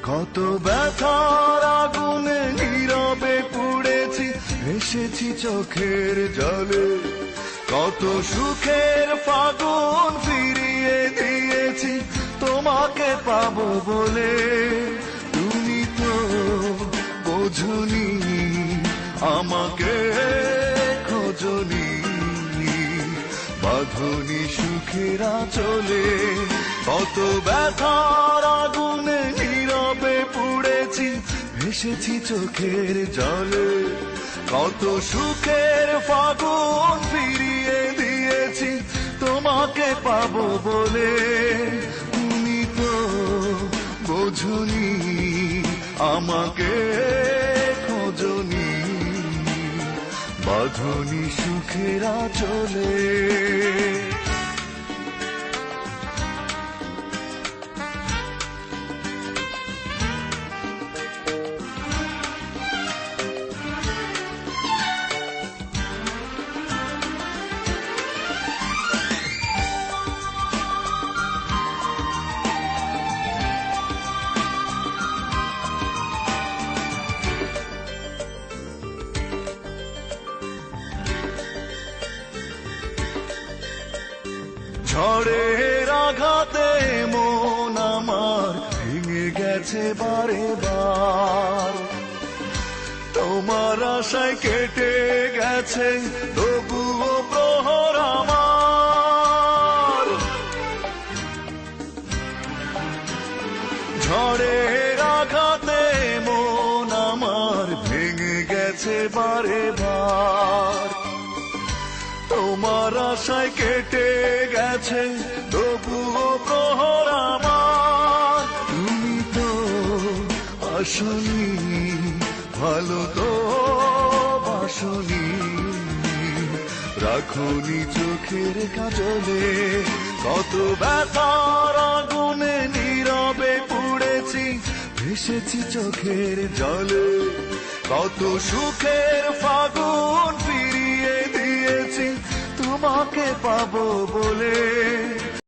কত ব্যথার আগুনে নীরবে পুড়েছি, এসেছি চোখের জলে। কত সুখের ফাগুন ফিরিয়ে দিয়েছি তোমাকে পাবো বলে। তুমি তো বোঝনি, আমাকে খোঁজনি, বাঁধনি সুখের আঁচলে। কত ব্যথার আগুনে নীরবে পুড়েছি, ভেসেছি চোখের জলে। কত সুখের ফাগুন ফিরিয়ে দিয়েছি তোমাকে পাবো বলে। তুমি তো বোঝনি, আমাকে খোঁজনি, বাঁধনি সুখের আঁচলে। ঝড়ের আঘাতে মন আমার ভেঙে গেছে বারে বার। তোমার আশায় কেটে গেছে তবুও প্রহর আমার। ঝড়ের আঘাতে মন আমার ভেঙে গেছে বারে বার। তোমার আশায় কেটে গেছে তবুও প্রহর আমার। তুমি তো আসনি, ভালো তো বাসনি, রাখনি চোখের কাজলে। কত ব্যথার আগুনে নীরবে পুড়েছি, ভেসেছি চোখের জলে। কত সুখের ফাগুন ফিরিয়ে দিয়েছি তোমাকে পাবো বলে।